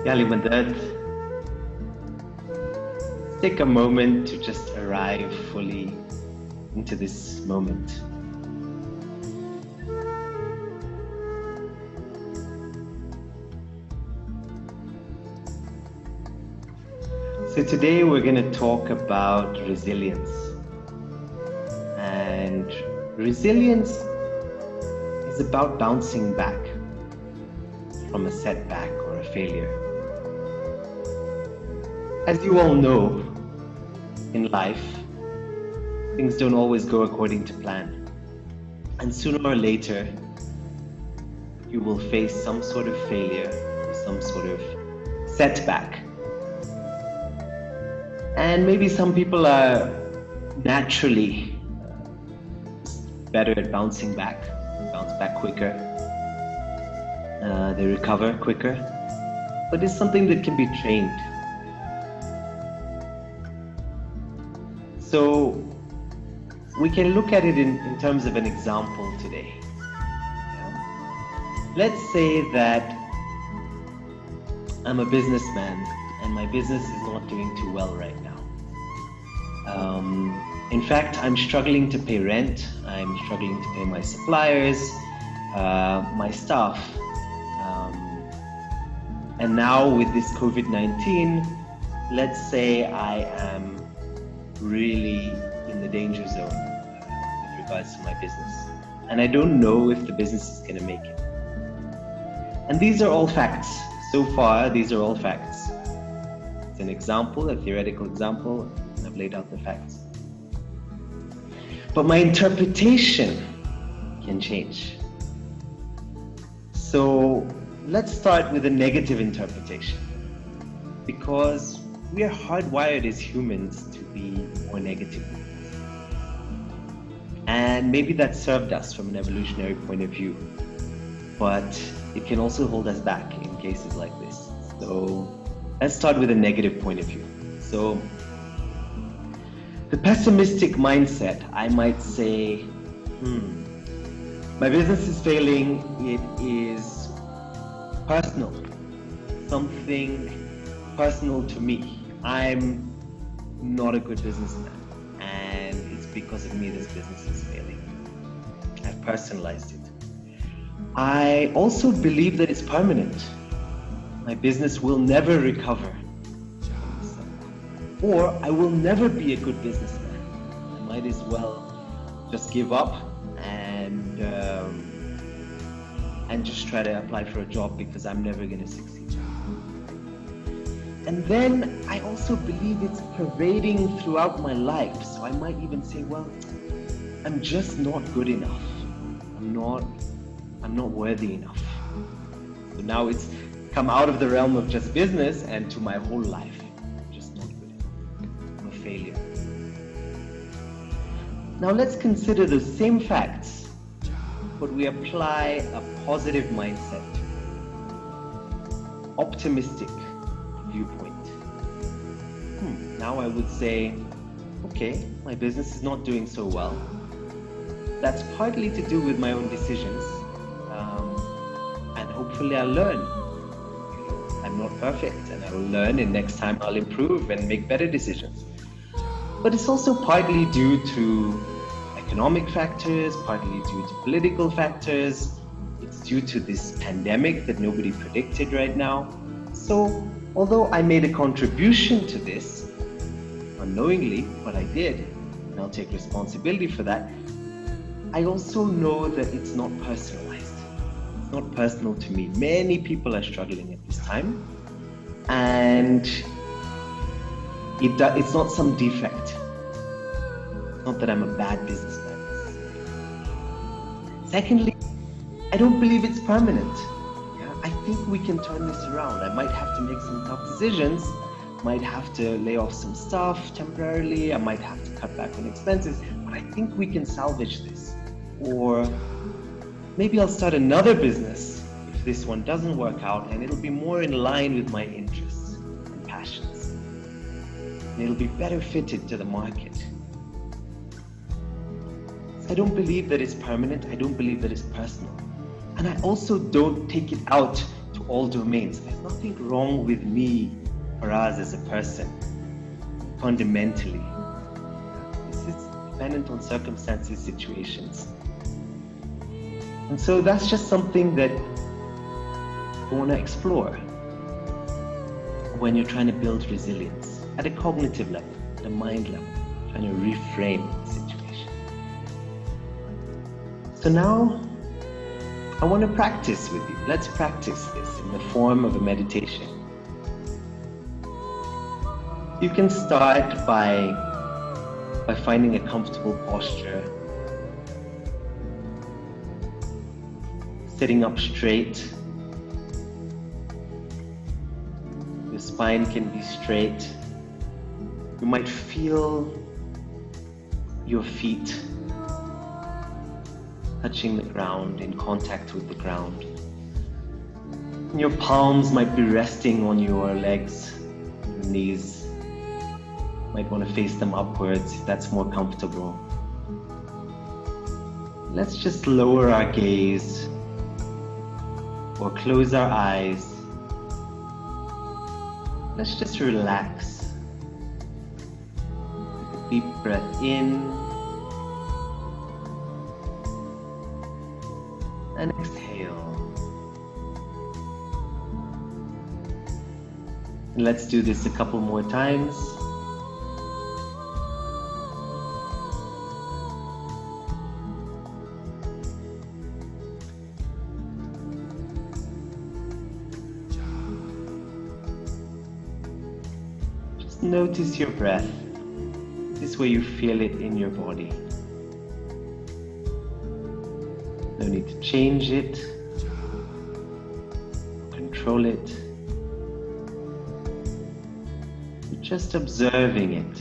Yali Madad, take a moment to just arrive fully into this moment. So today we're going to talk about resilience. And resilience is about bouncing back from a setback or a failure. As you all know, in life, things don't always go according to plan. And sooner or later, you will face some sort of failure, or some sort of setback. And maybe some people are naturally better at bouncing back, bounce back quicker. They recover quicker. But it's something that can be trained. So we can look at it in terms of an example today. Let's say that I'm a businessman and my business is not doing too well right now. In fact, I'm struggling to pay rent. I'm struggling to pay my suppliers, my staff. And now with this COVID-19, let's say I am really in the danger zone with regards to my business. And I don't know if the business is going to make it. And these are all facts. So far, these are all facts. It's an example, a theoretical example, and I've laid out the facts. But my interpretation can change. So let's start with a negative interpretation, because we are hardwired as humans to be more negative. And maybe that served us from an evolutionary point of view, but it can also hold us back in cases like this. So let's start with a negative point of view. So the pessimistic mindset, I might say, my business is failing, it is personal, something personal to me. I'm not a good businessman, and it's because of me this business is failing. I've personalized it. I also believe that it's permanent. My business will never recover. Or I will never be a good businessman. I might as well just give up and just try to apply for a job because I'm never going to succeed. And then I also believe it's pervading throughout my life. So I might even say, well, I'm just not good enough. I'm not worthy enough. So now it's come out of the realm of just business and to my whole life. I'm just not good enough. I'm a failure. Now let's consider the same facts, but we apply a positive mindset, optimistic viewpoint. Now I would say, okay, my business is not doing so well. That's partly to do with my own decisions, and hopefully I'll learn. I'm not perfect, and I will learn, and next time I'll improve and make better decisions. But it's also partly due to economic factors, partly due to political factors. It's due to this pandemic that nobody predicted right now. So although I made a contribution to this unknowingly, but I did, and I'll take responsibility for that, I also know that it's not personalized. It's not personal to me. Many people are struggling at this time, and it's not some defect. It's not that I'm a bad businessman. Secondly, I don't believe it's permanent. I think we can turn this around. I might have to make some tough decisions, might have to lay off some staff temporarily, I might have to cut back on expenses, but I think we can salvage this. Or maybe I'll start another business if this one doesn't work out, and it'll be more in line with my interests and passions. And it'll be better fitted to the market. I don't believe that it's permanent. I don't believe that it's personal. And I also don't take it out to all domains. There's nothing wrong with me, Faraz, as a person, fundamentally. This is dependent on circumstances, situations. And so that's just something that you want to explore when you're trying to build resilience at a cognitive level, at a mind level, trying to reframe the situation. So now I want to practice with you. Let's practice this in the form of a meditation. You can start by finding a comfortable posture, sitting up straight. Your spine can be straight. You might feel your feet touching the ground, in contact with the ground. And your palms might be resting on your legs, your knees. You might want to face them upwards if that's more comfortable. Let's just lower our gaze or close our eyes. Let's just relax. Take a deep breath in and exhale. And let's do this a couple more times. Just notice your breath. This is where you feel it in your body. No need to change it, control it. You're just observing it.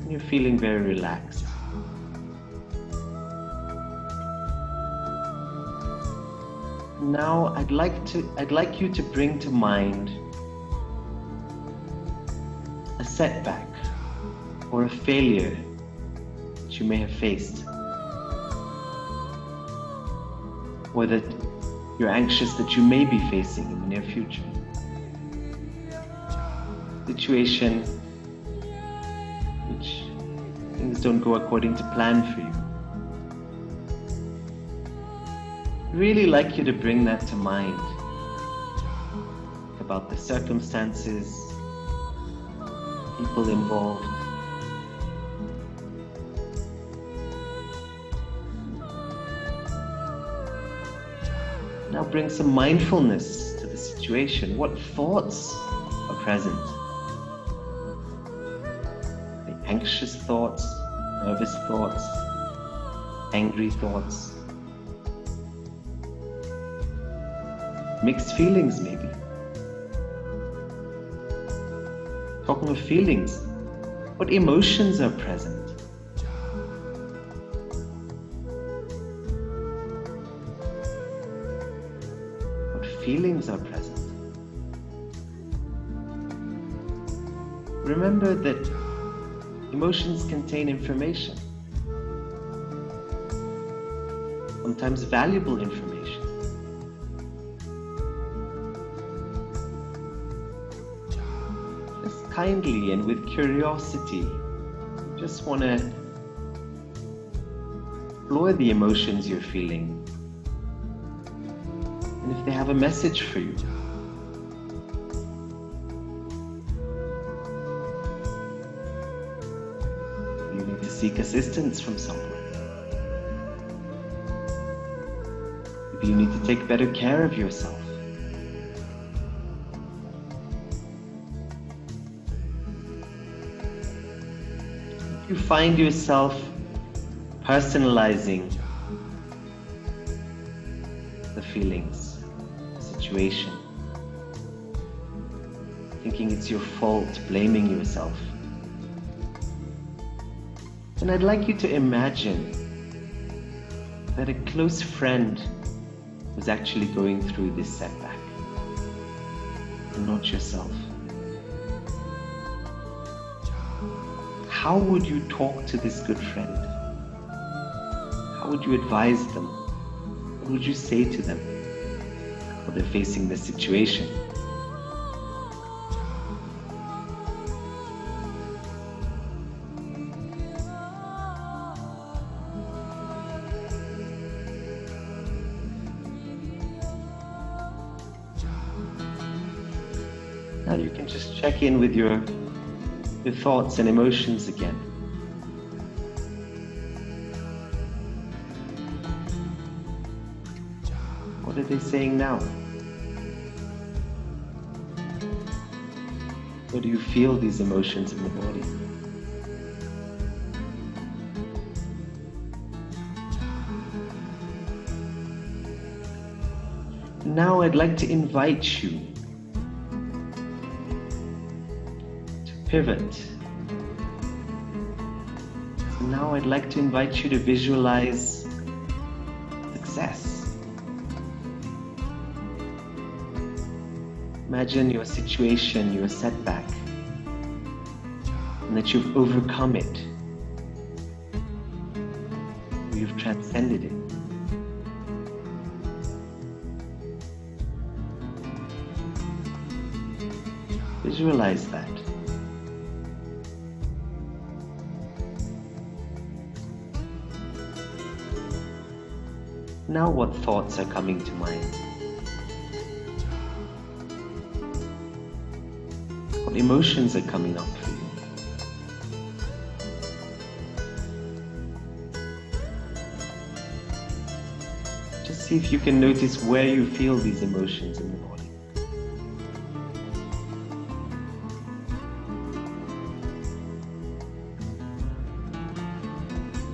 And you're feeling very relaxed. Now I'd like you to bring to mind a setback or a failure you may have faced, or that you're anxious that you may be facing in the near future. Situation which things don't go according to plan for you. I'd really like you to bring that to mind. Think about the circumstances, people involved. Now bring some mindfulness to the situation. What thoughts are present? The anxious thoughts, nervous thoughts, angry thoughts, mixed feelings maybe. Talking of feelings, what emotions are present? Feelings are present. Remember that emotions contain information, sometimes valuable information. Just kindly and with curiosity, you just want to explore the emotions you're feeling. And if they have a message for you. You need to seek assistance from someone. Maybe you need to take better care of yourself. If you find yourself personalizing the feelings, situation, thinking it's your fault, blaming yourself, then I'd like you to imagine that a close friend was actually going through this setback and not yourself. How would you talk to this good friend? How would you advise them? What would you say to them while they're facing this situation? Now you can just check in with your thoughts and emotions again. What are they saying now? Where do you feel these emotions in the body? Now I'd like to invite you to pivot. So now I'd like to invite you to visualize success. Imagine your situation, your setback, and that you've overcome it. You've transcended it. Visualize that. Now what thoughts are coming to mind? What emotions are coming up for you? Just see if you can notice where you feel these emotions in the body.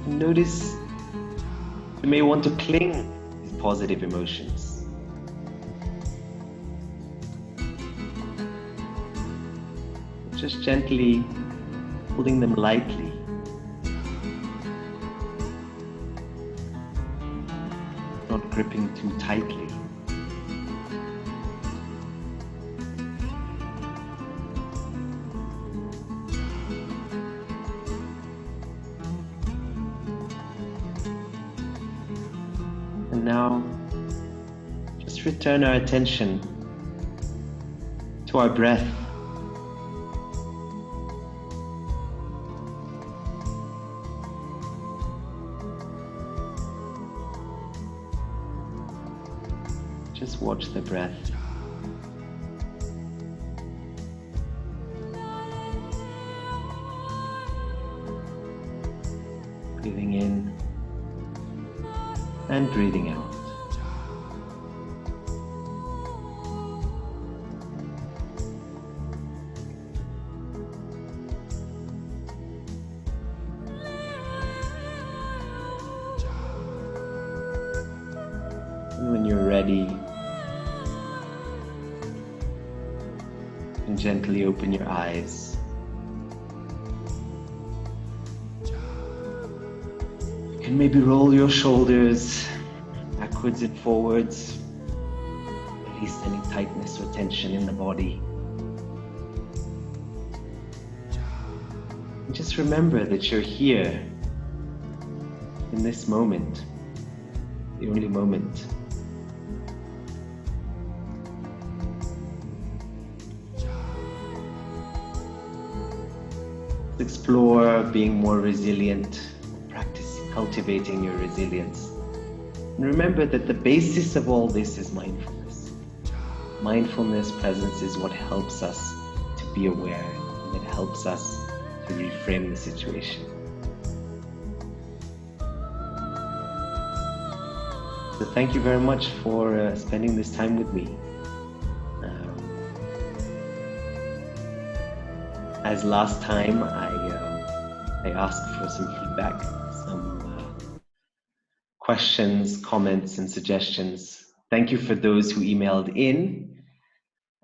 Notice you may want to cling to these positive emotions. Just gently holding them lightly. Not gripping too tightly. And now, just return our attention to our breath. Just watch the breath. Breathing in and breathing out. And when you're ready, you can gently open your eyes. You can maybe roll your shoulders backwards and forwards, release any tightness or tension in the body. And just remember that you're here in this moment, the only moment. Explore being more resilient, practice cultivating your resilience. And remember that the basis of all this is mindfulness. Mindfulness, presence is what helps us to be aware, and it helps us to reframe the situation. So thank you very much for spending this time with me. As last time, I asked for some feedback, some questions, comments, and suggestions. Thank you for those who emailed in.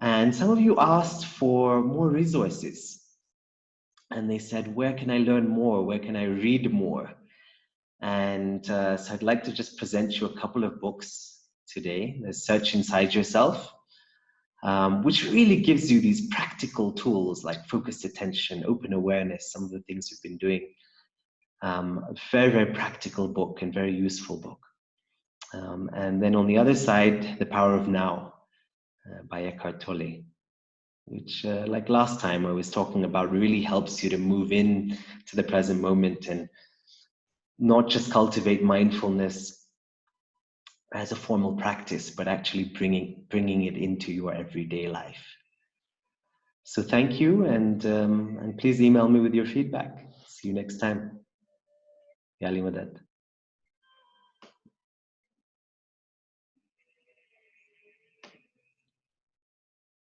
And some of you asked for more resources. And they said, where can I learn more? Where can I read more? And so I'd like to just present you a couple of books today. There's Search Inside Yourself, which really gives you these practical tools like focused attention, open awareness, some of the things we've been doing. A very, very practical book and very useful book. And then on the other side, The Power of Now by Eckhart Tolle, which, like last time I was talking about, really helps you to move in to the present moment and not just cultivate mindfulness as a formal practice, but actually bringing it into your everyday life. So thank you, and please email me with your feedback. See you next time. Yali Madad.